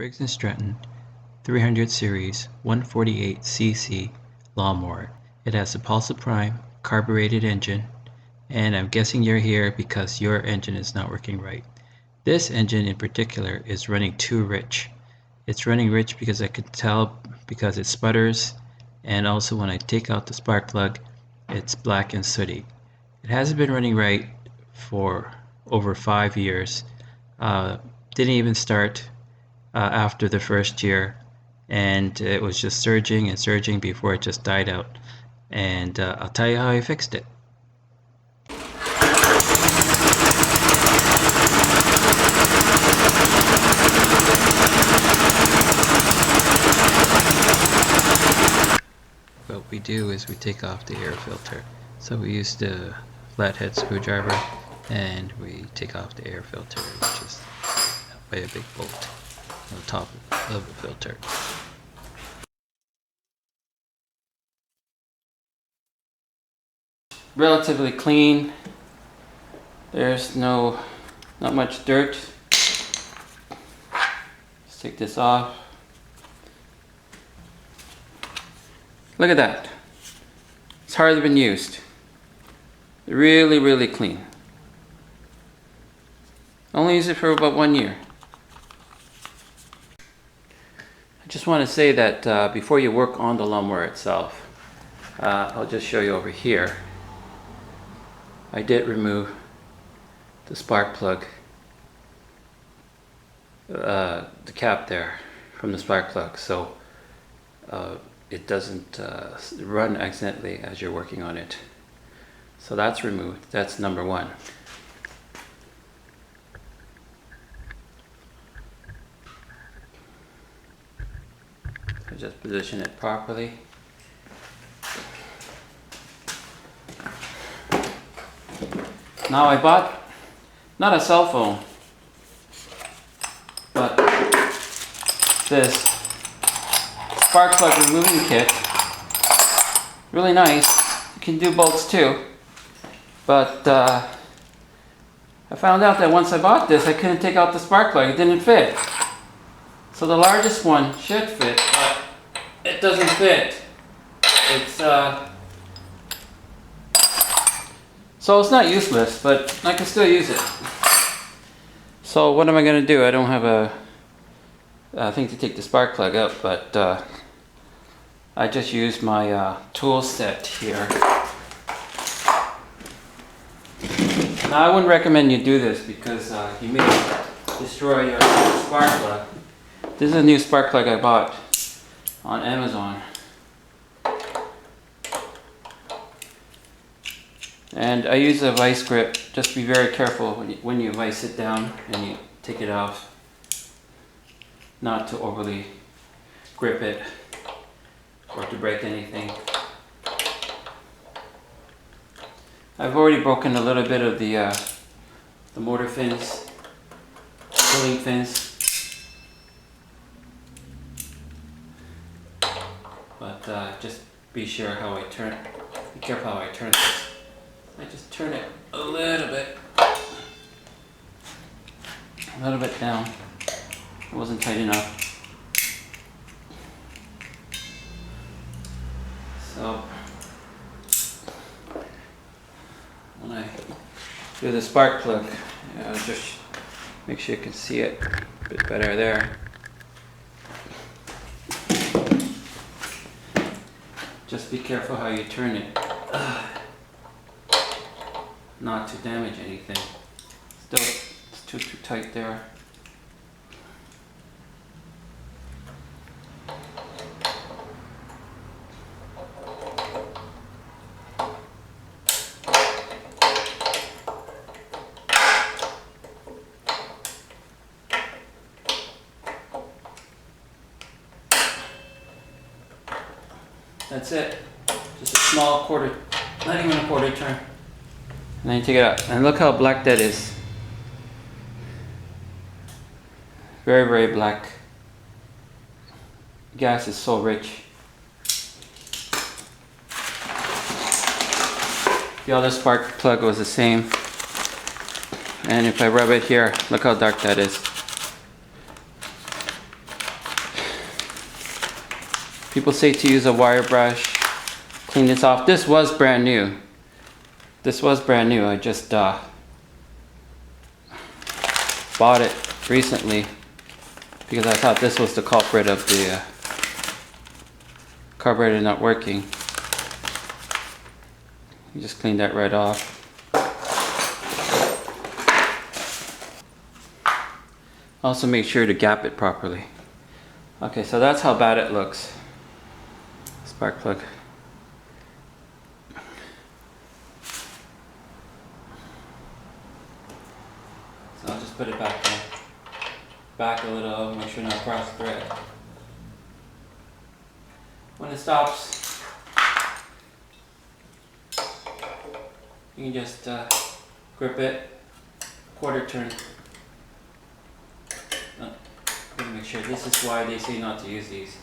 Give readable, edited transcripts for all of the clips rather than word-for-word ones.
Briggs and Stratton 300 Series 148cc lawnmower. It has a Pulsa Prime carbureted engine, and I'm guessing you're here because your engine is not working right. This engine in particular is running too rich. It's running rich because I can tell because it sputters, and also when I take out the spark plug, it's black and sooty. It hasn't been running right for over 5 years. Didn't even start after the first year, and it was just surging and surging before it just died out. And I'll tell you how I fixed it. What we do is we take off the air filter. So we use the flathead screwdriver and we take off the air filter, which is by a big bolt on the top of the filter. Relatively clean. There's not much dirt. Let's take this off. Look at that. It's hardly been used. Really clean. Only use it for about 1 year. I just want to say that before you work on the lawnmower itself, I'll just show you over here. I did remove the spark plug, the cap there from the spark plug, so it doesn't run accidentally as you're working on it. So that's removed. That's number one. So just position it properly. Now I bought not a cell phone, but this spark plug removing kit. Really nice. You can do bolts too, but I found out that once I bought this, I couldn't take out the spark plug. It didn't fit. So the largest one should fit, but it doesn't fit. It's so it's not useless, but I can still use it. So what am I going to do? I don't have a thing to take the spark plug out, but I just used my tool set here. Now I wouldn't recommend you do this because you may destroy your spark plug. This is a new spark plug I bought on Amazon. And I use a vice grip. Just be very careful when you vice it down and you take it off, not to overly grip it or to break anything. I've already broken a little bit of the motor fins, cooling fins, but just be sure how I turn. Be careful how I turn this. I just turn it a little bit down. It wasn't tight enough. So when I do the spark plug, just make sure you can see it a bit better there. Just be careful how you turn it. Not to damage anything. Still, it's too tight there. That's it. Just a small quarter, not even a quarter turn. And then you take it out, and look how black that is. Very black. Gas is so rich. The other spark plug was the same. And if I rub it here, look how dark that is. People say to use a wire brush, clean this off. This was brand new. This was brand new. I just bought it recently because I thought this was the culprit of the carburetor not working. You just clean that right off. Also make sure to gap it properly. Okay, so that's how bad it looks. Spark plug. So I'll just put it back there. Back a little, make sure not cross thread. When it stops, you can just grip it, quarter turn. Gotta make sure, this is why they say not to use these.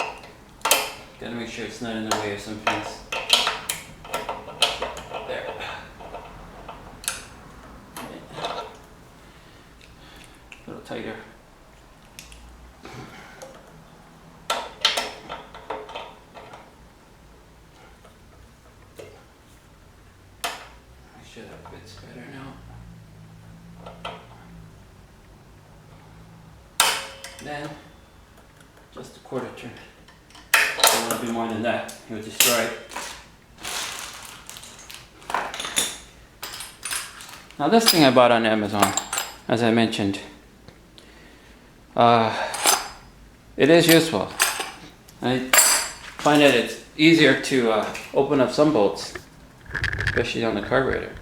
Gotta make sure it's not in the way of some pins. There. A little tighter. Make sure that fits better now. Then, just a quarter turn. Don't want to be more than that, it will destroy it. Now this thing I bought on Amazon, as I mentioned. It is useful. I find that it's easier to open up some bolts, especially on the carburetor.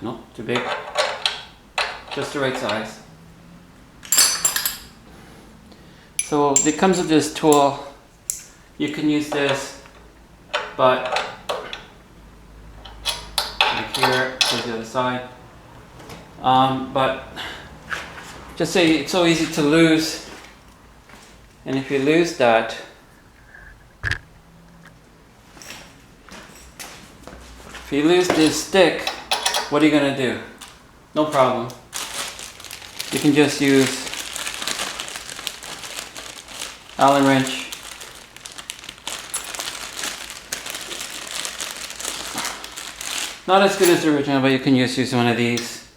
No, too big. Just the right size. So it comes with this tool. You can use this, but like here, to the other side. But just say it's so easy to lose, and if you lose that, if you lose this stick, what are you gonna do? No problem. You can just use Allen wrench. Not as good as the original, but you can just use one of these.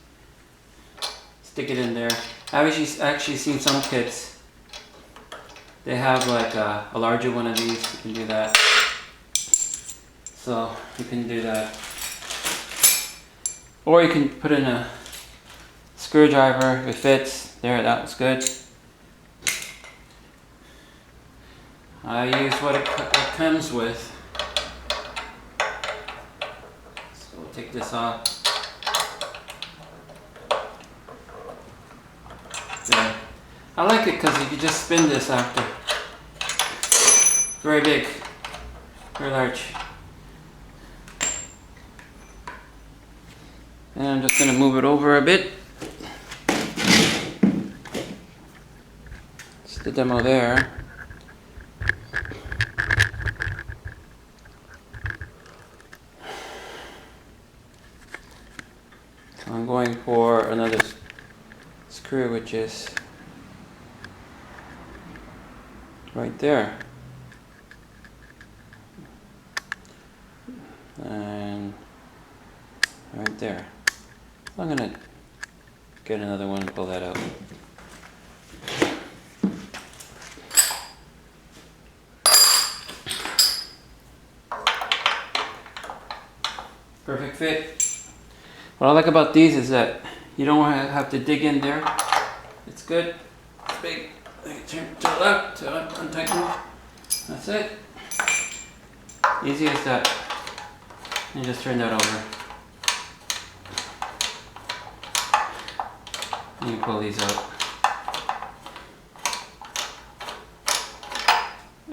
Stick it in there. I've actually seen some kits. They have like a larger one of these. You can do that. So you can do that. Or you can put in a screwdriver. It fits. There, that was good. I use what it comes with. So we'll take this off. There. I like it because you can just spin this after. Very big. Very large. And I'm just going to move it over a bit. It's the demo there. So I'm going for another screw, which is right there. And right there. I'm going to get another one and pull that out. Perfect fit. What I like about these is that you don't have to dig in there. It's good. It's big. Turn to the left to untighten. That's it. Easy as that. And just turn that over. And you pull these out.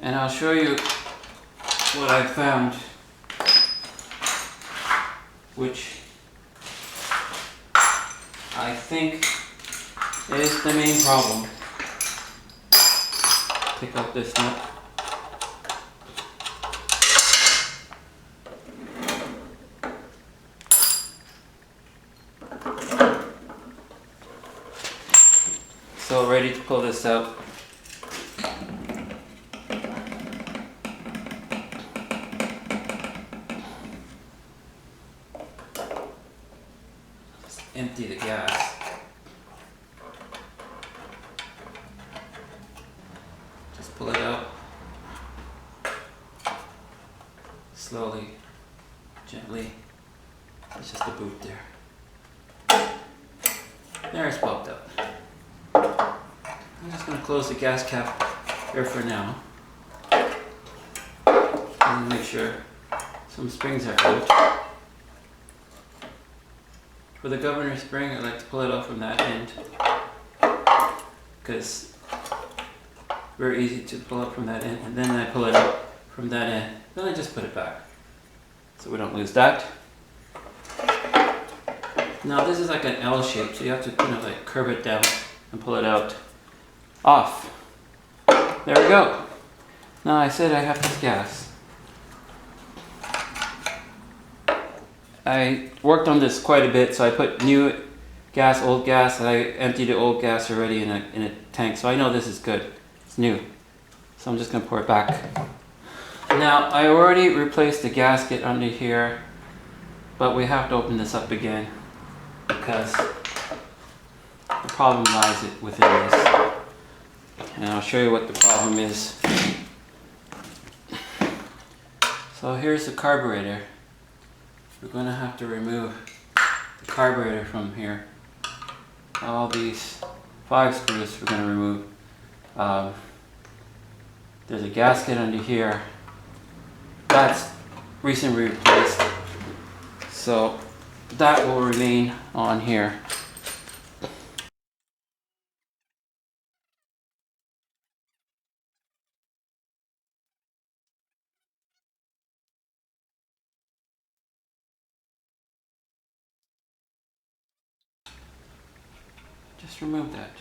And I'll show you what I found, which I think is the main problem. Pick up this nut. ready to pull this out. Just empty the gas. Just pull it out. Slowly, gently. It's just a boot there. There, it's popped up. I'm just going to close the gas cap here for now. And make sure some springs are out. For the governor spring, I like to pull it off from that end, because very easy to pull up from that end, and then I pull it up from that end. Then I just put it back, so we don't lose that. Now this is like an L shape, so you have to kind of like curve it down and pull it out. Off. There we go. Now I said I have this gas. I worked on this quite a bit, so I put new gas, old gas, and I emptied the old gas already in a tank, so I know this is good. It's new. So I'm just going to pour it back. Now I already replaced the gasket under here, but we have to open this up again because the problem lies within this. And I'll show you what the problem is. So here's the carburetor. We're going to have to remove the carburetor from here. All these 5 screws we're going to remove. There's a gasket under here. That's recently replaced. So that will remain on here. Just remove that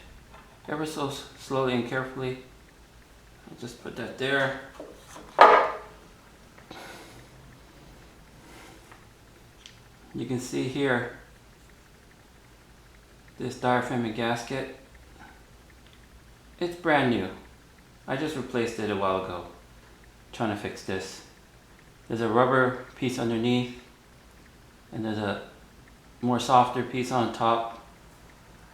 ever so slowly and carefully. I'll just put that there. You can see here this diaphragmic gasket. It's brand new. I just replaced it a while ago, trying to fix this. There's a rubber piece underneath, and there's a more softer piece on top.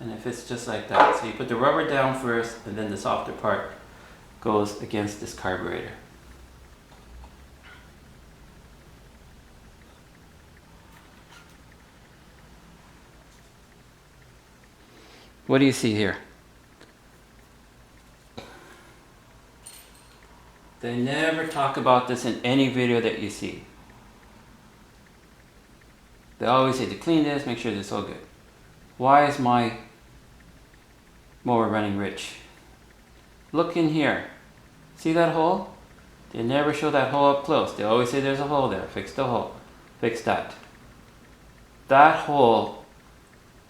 And it fits just like that. So you put the rubber down first, and then the softer part goes against this carburetor. What do you see here? They never talk about this in any video that you see. They always say to clean this, make sure it's all good. Why is my mower running rich? Look in here. See that hole? They never show that hole up close. They always say there's a hole there. Fix the hole. Fix that. That hole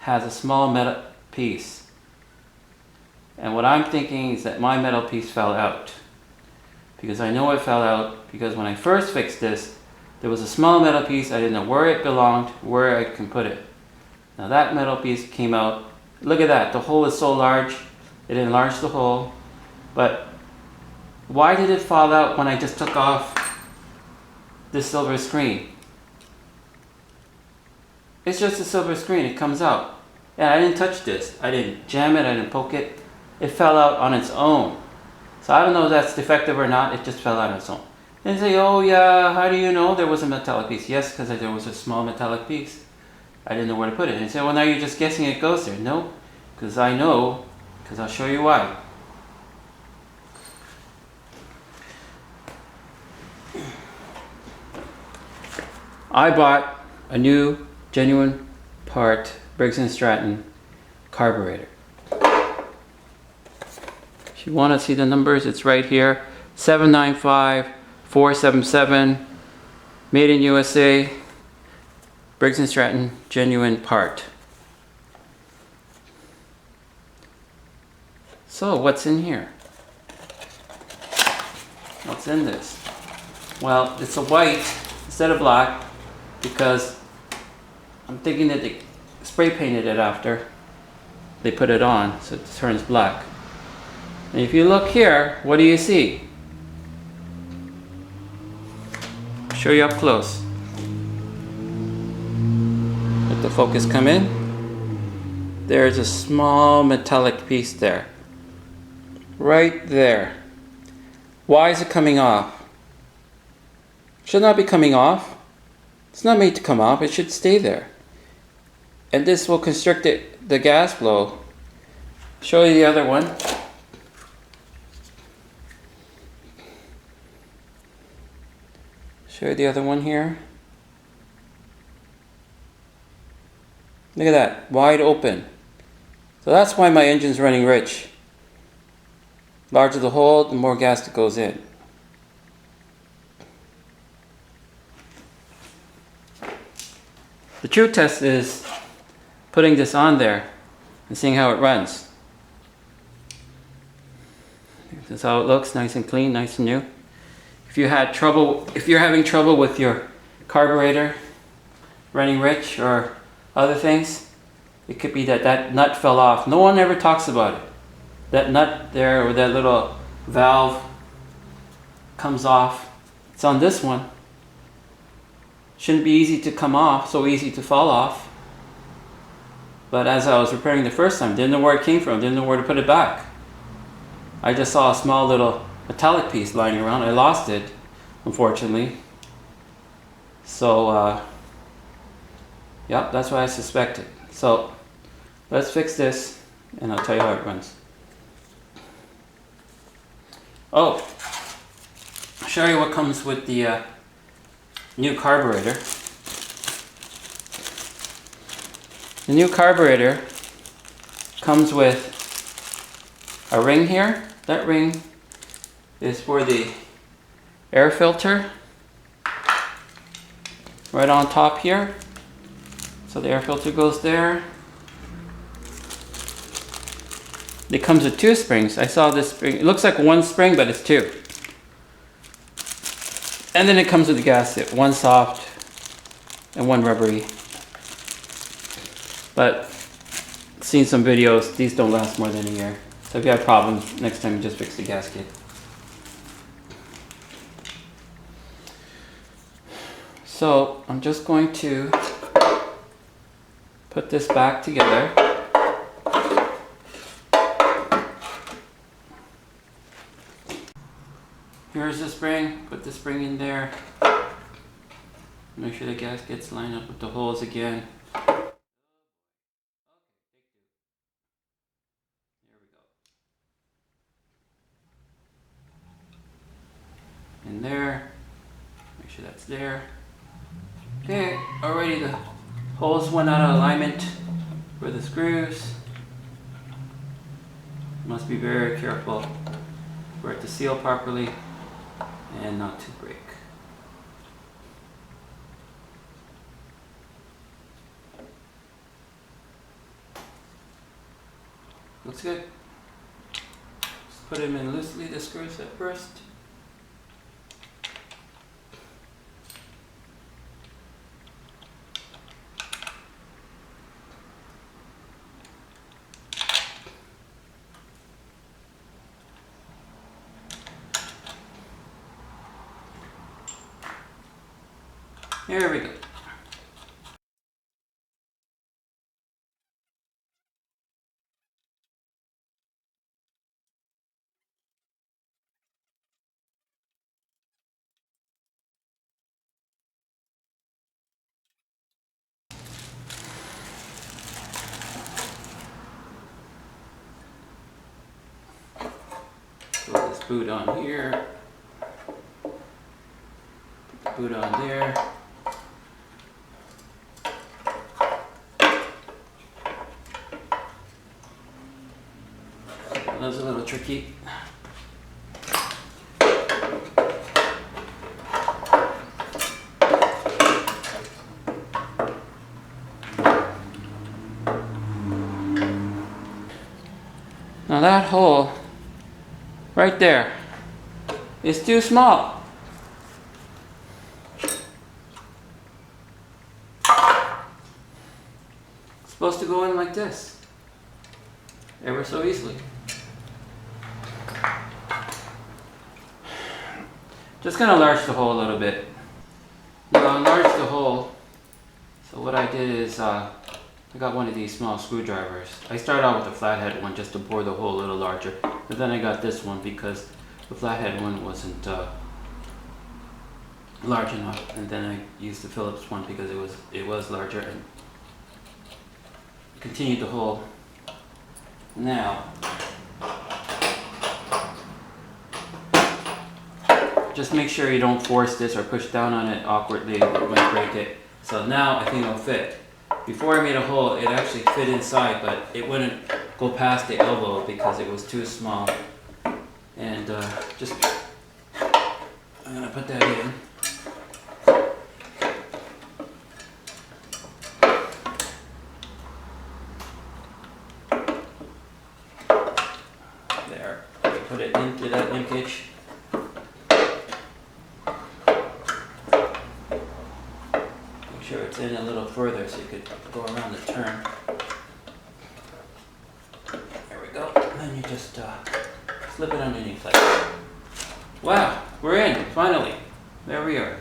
has a small metal piece. And what I'm thinking is that my metal piece fell out. Because I know it fell out because when I first fixed this, there was a small metal piece. I didn't know where it belonged, where I can put it. Now that metal piece came out. Look at that, the hole is so large, it enlarged the hole. But why did it fall out when I just took off this silver screen? It's just a silver screen, it comes out. And I didn't touch this, I didn't jam it, I didn't poke it. It fell out on its own. So I don't know if that's defective or not, it just fell out on its own. And you say, oh yeah, how do you know there was a metallic piece? Yes, because there was a small metallic piece. I didn't know where to put it. And you say, well, now you're just guessing it goes there. No, because I know, because I'll show you why. I bought a new, genuine part Briggs and Stratton carburetor. If you want to see the numbers, it's right here. 795477, made in USA. Briggs and Stratton genuine part. So what's in here? What's in this? Well, it's a white instead of black because I'm thinking that they spray painted it after they put it on, so it turns black. And if you look here, what do you see? I'll show you up close. Let the focus come in. There's a small metallic piece there. Right there. Why is it coming off? Should not be coming off. It's not made to come off, it should stay there. And this will constrict the gas flow. Show you the other one. Show you the other one here. Look at that, wide open. So that's why my engine's running rich. Larger the hole, the more gas that goes in. The true test is putting this on there and seeing how it runs. This is how it looks, nice and clean, nice and new. If you're having trouble with your carburetor running rich or other things, it could be that nut fell off. No one ever talks about it. That nut there, or that little valve comes off. It's on this one. Shouldn't be easy to come off, so easy to fall off. But as I was repairing the first time, didn't know where it came from, didn't know where to put it back. I just saw a small little metallic piece lying around. I lost it, unfortunately. So, yep, that's what I suspected. So, let's fix this, and I'll tell you how it runs. Oh, I'll show you what comes with the new carburetor. The new carburetor comes with a ring here. That ring is for the air filter. Right on top here. So the air filter goes there. It comes with 2 springs. I saw this spring. It looks like 1 spring, but it's 2. And then it comes with the gasket. 1 soft and 1 rubbery. But seen some videos, these don't last more than a year. So if you have problems, next time you just fix the gasket. So I'm just going to put this back together. Here's the spring, put the spring in there. Make sure the gaskets line up with the holes again. There we go. In there, make sure that's there. Okay, already the holes went out of alignment for the screws. Must be very careful for it to seal properly and not to break. Looks good. Just put them in loosely, the screws at first. Here we go. Put this boot on here. Put the boot on there. That was a little tricky. Now that hole right there is too small. It's supposed to go in like this, ever so easily. Just gonna enlarge the hole a little bit. Now enlarge the hole. So what I did is I got one of these small screwdrivers. I started out with a flathead one just to bore the hole a little larger, but then I got this one because the flathead one wasn't large enough, and then I used the Phillips one because it was larger and continued the hole. Now just make sure you don't force this or push down on it awkwardly, it might break it. So now I think it'll fit. Before I made a hole, it actually fit inside, but it wouldn't go past the elbow because it was too small. And just, I'm gonna put that in. There, put it into that linkage. Sure it's in a little further so you could go around the turn. There we go. And then you just slip it underneath like that. Wow, we're in, finally. There we are.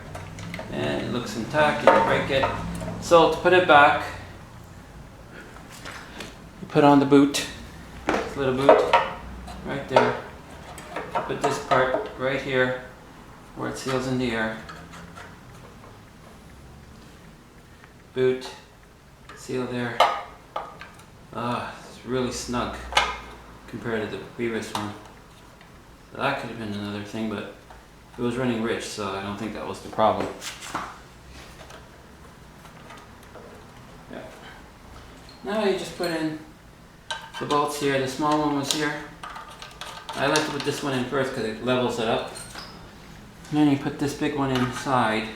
And it looks intact, you can break it. So to put it back, you put on the boot, this little boot, right there. Put this part right here where it seals in the air. Boot, seal there. It's really snug compared to the previous one. So that could have been another thing, but it was running rich, so I don't think that was the problem. Yeah. Now you just put in the bolts here. The small one was here. I like to put this one in first because it levels it up. And then you put this big one inside.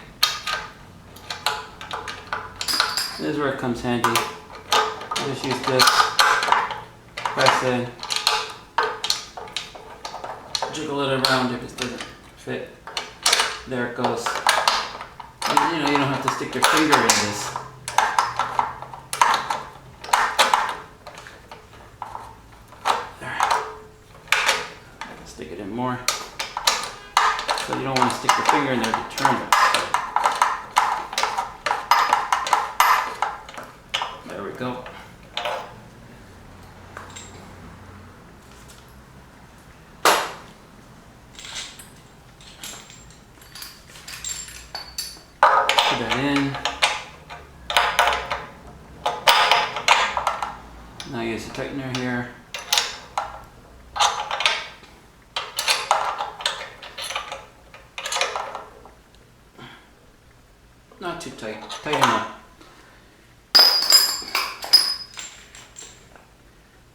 This is where it comes handy. Just use this, press in, jiggle it around if it doesn't fit. There it goes. And, you know, you don't have to stick your finger in this. There. I can stick it in more. So you don't want to stick your finger in there to turn it. Go. Put that in. Now use the tightener here. Not too tight, tighten up.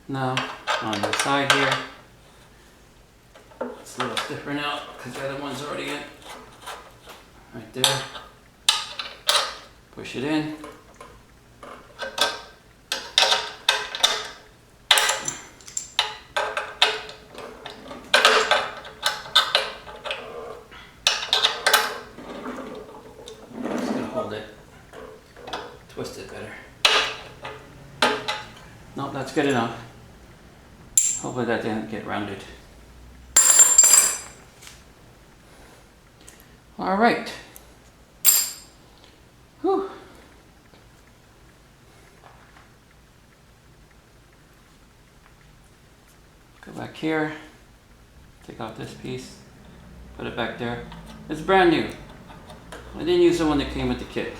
Now, on the side here, it's a little stiffer now because the other one's already in. Right there. Push it in. Just gonna hold it. Twist it better. Nope, that's good enough. Hopefully that didn't get rounded. All right. Whew. Go back here, take off this piece, put it back there. It's brand new. I didn't use the one that came with the kit.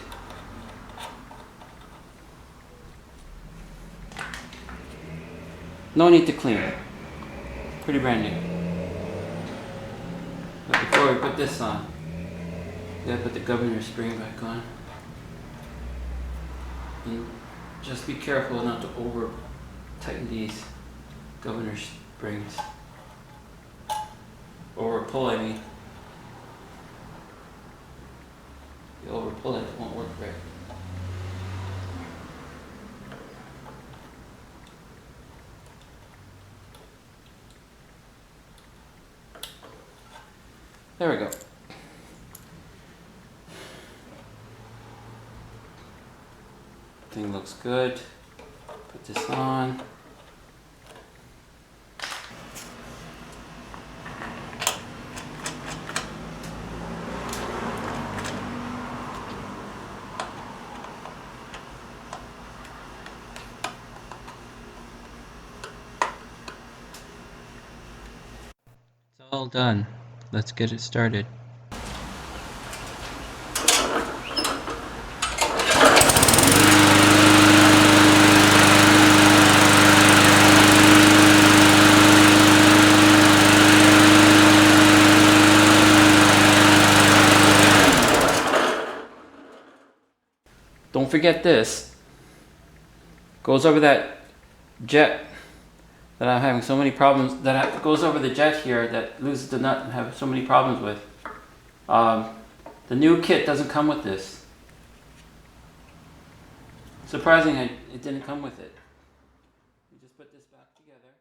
No need to clean it. Pretty brand new. But before we put this on, we gotta put the governor spring back on. And just be careful not to over tighten these governor springs. Over pull, I mean. If you over pull it, it won't work right. There we go. Thing looks good. Put this on. All done. Let's get it started. Don't forget this. Goes over that jet that I'm having so many problems, that goes over the jet here that Luz did not have so many problems with. The new kit doesn't come with this. Surprising, it didn't come with it. You just put this back together.